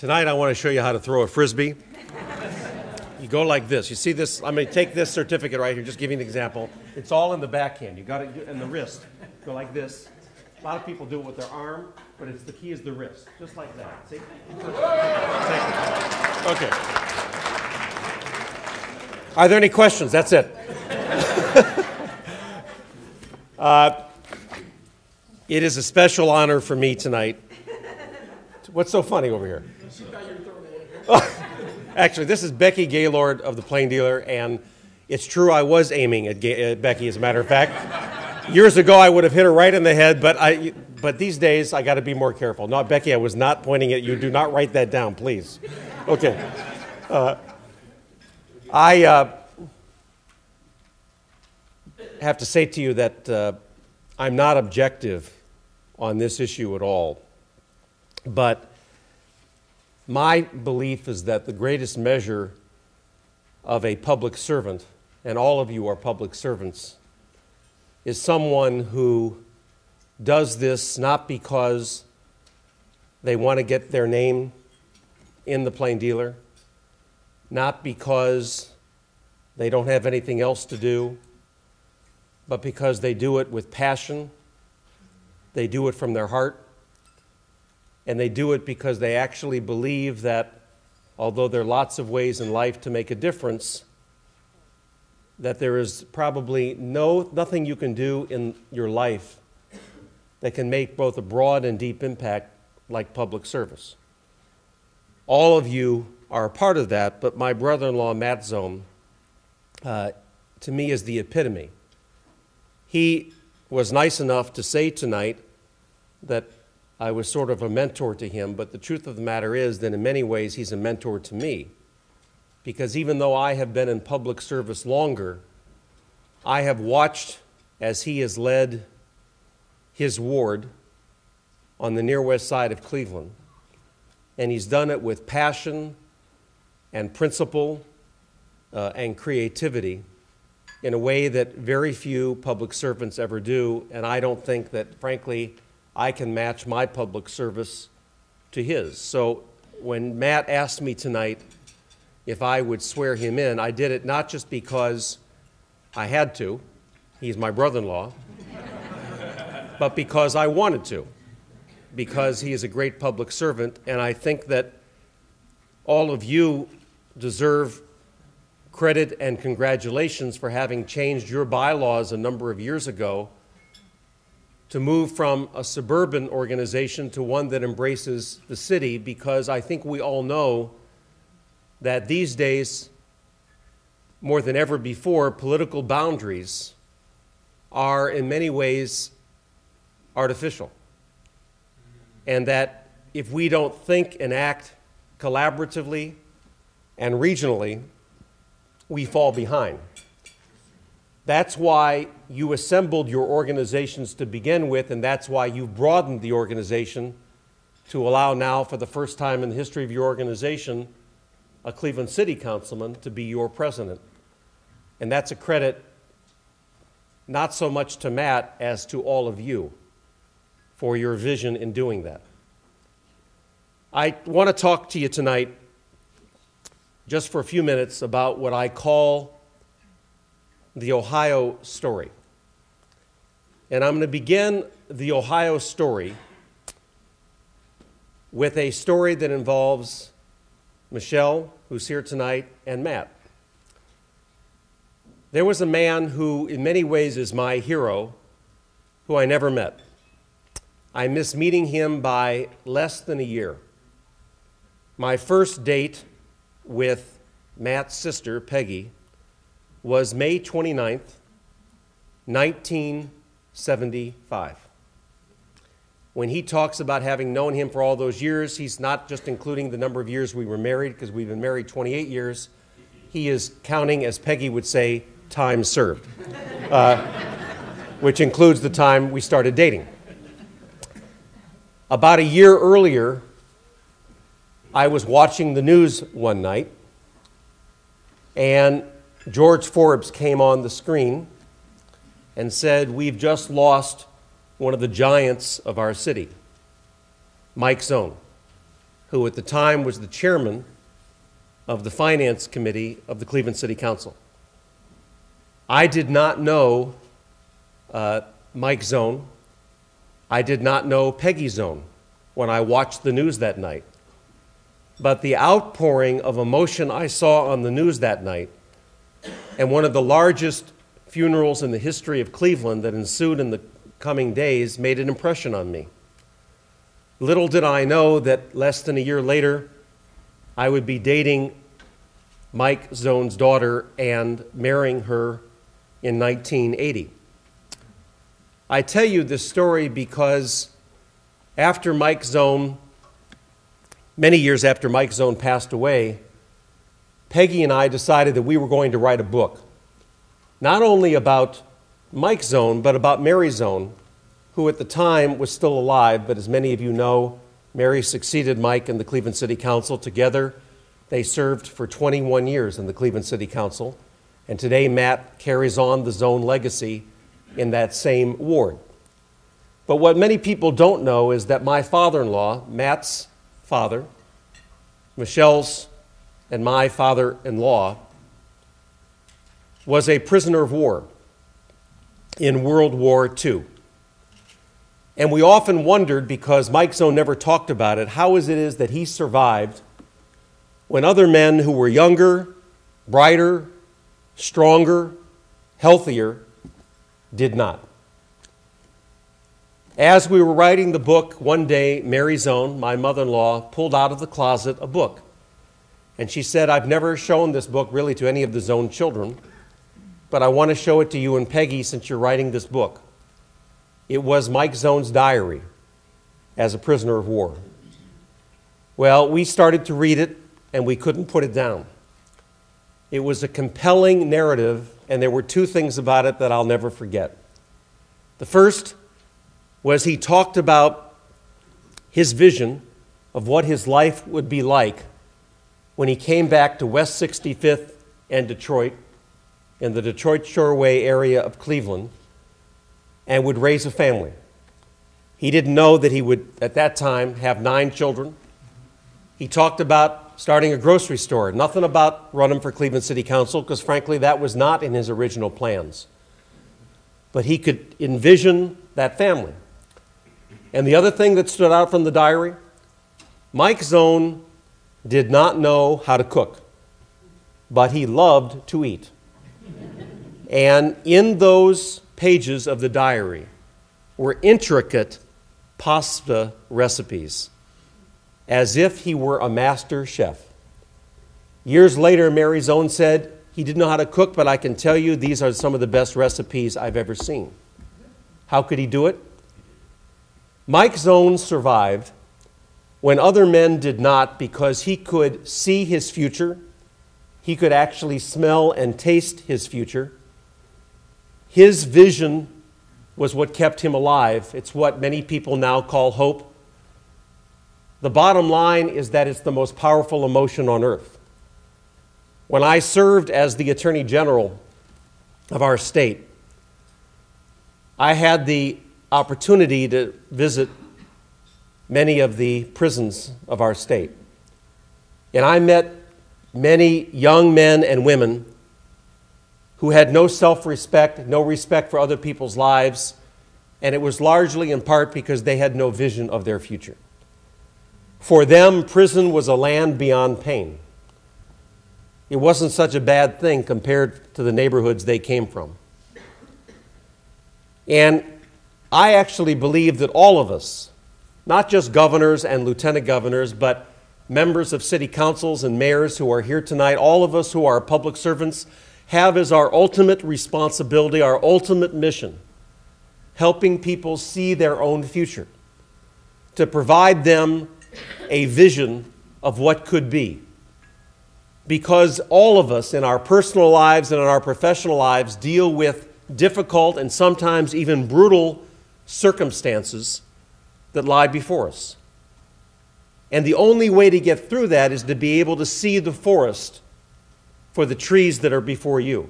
Tonight I want to show you how to throw a Frisbee. You go like this. You see this? I'm going to take this certificate right here, just give you an example. It's all in the backhand. You got it in the wrist. Go like this. A lot of people do it with their arm, but the key is the wrist. Just like that. See? Okay. Are there any questions? That's it. It is a special honor for me tonight. What's so funny over here? Actually, this is Becky Gaylord of the Plain Dealer, and it's true I was aiming at Becky, as a matter of fact. Years ago, I would have hit her right in the head, but these days, I got to be more careful. No, Becky, I was not pointing at you. Do not write that down, please. Okay. I have to say to you that I'm not objective on this issue at all, but my belief is that the greatest measure of a public servant, and all of you are public servants, is someone who does this not because they want to get their name in the Plain Dealer, not because they don't have anything else to do, but because they do it with passion, they do it from their heart, and they do it because they actually believe that although there are lots of ways in life to make a difference, that there is probably nothing you can do in your life that can make both a broad and deep impact like public service. All of you are a part of that, but my brother-in-law, Matt Zohm, to me is the epitome. He was nice enough to say tonight that I was sort of a mentor to him, but the truth of the matter is that in many ways he's a mentor to me, because even though I have been in public service longer, I have watched as he has led his ward on the near west side of Cleveland, and he's done it with passion and principle and creativity in a way that very few public servants ever do, and I don't think that, frankly, I can match my public service to his. So when Matt asked me tonight if I would swear him in, I did it not just because I had to, he's my brother-in-law, but because I wanted to, because he is a great public servant, and I think that all of you deserve credit and congratulations for having changed your bylaws a number of years ago to move from a suburban organization to one that embraces the city, because I think we all know that these days, more than ever before, political boundaries are in many ways artificial. And that if we don't think and act collaboratively and regionally, we fall behind. That's why you assembled your organizations to begin with, and that's why you've broadened the organization to allow now, for the first time in the history of your organization, a Cleveland City Councilman to be your president. And that's a credit not so much to Matt as to all of you for your vision in doing that. I want to talk to you tonight just for a few minutes about what I call the Ohio story. And I'm going to begin the Ohio story with a story that involves Michelle, who's here tonight, and Matt. There was a man who, in many ways, is my hero, who I never met. I missed meeting him by less than a year. My first date with Matt's sister, Peggy, was May 29th, 1975. When he talks about having known him for all those years, he's not just including the number of years we were married, because we've been married 28 years. He is counting, as Peggy would say, time served, which includes the time we started dating. About a year earlier, I was watching the news one night, and George Forbes came on the screen and said, "We've just lost one of the giants of our city, Mike Zohm, who at the time was the chairman of the Finance Committee of the Cleveland City Council. I did not know Mike Zone. I did not know Peggy Zone when I watched the news that night. But the outpouring of emotion I saw on the news that night, and one of the largest funerals in the history of Cleveland that ensued in the coming days, made an impression on me. Little did I know that less than a year later, I would be dating Mike Zone's daughter and marrying her in 1980. I tell you this story because after Mike Zone, many years after Mike Zone passed away, Peggy and I decided that we were going to write a book, not only about Mike Zone, but about Mary Zone, who at the time was still alive, but as many of you know, Mary succeeded Mike in the Cleveland City Council. Together, they served for 21 years in the Cleveland City Council, and today Matt carries on the Zone legacy in that same ward. But what many people don't know is that my father-in-law, Matt's father, Michelle's and my father-in-law, was a prisoner of war in World War II. And we often wondered, because Mike Zone never talked about it, how it is that he survived when other men who were younger, brighter, stronger, healthier, did not. As we were writing the book, one day, Mary Zone, my mother-in-law, pulled out of the closet a book. And she said, "I've never shown this book really to any of the Zone children, but I want to show it to you and Peggy since you're writing this book." It was Mike Zone's diary as a prisoner of war. Well, we started to read it, and we couldn't put it down. It was a compelling narrative, and there were two things about it that I'll never forget. The first was he talked about his vision of what his life would be like when he came back to West 65th and Detroit, in the Detroit Shoreway area of Cleveland, and would raise a family. He didn't know that he would, at that time, have 9 children. He talked about starting a grocery store, nothing about running for Cleveland City Council, because frankly, that was not in his original plans. But he could envision that family. And the other thing that stood out from the diary, Mike Zone did not know how to cook, but he loved to eat. And in those pages of the diary were intricate pasta recipes, as if he were a master chef. Years later, Mary Zone said, "He didn't know how to cook, but I can tell you these are some of the best recipes I've ever seen." How could he do it? Mike Zone survived when other men did not, because he could see his future. He could actually smell and taste his future. His vision was what kept him alive. It's what many people now call hope. The bottom line is that it's the most powerful emotion on earth. When I served as the Attorney General of our state, I had the opportunity to visit many of the prisons of our state. And I met many young men and women who had no self-respect, no respect for other people's lives, and it was largely in part because they had no vision of their future. For them, prison was a land beyond pain. It wasn't such a bad thing compared to the neighborhoods they came from. And I actually believe that all of us, not just governors and lieutenant governors, but members of city councils and mayors who are here tonight, all of us who are public servants, have as our ultimate responsibility, our ultimate mission, helping people see their own future, to provide them a vision of what could be. Because all of us in our personal lives and in our professional lives deal with difficult and sometimes even brutal circumstances that lie before us. And the only way to get through that is to be able to see the forest for the trees that are before you.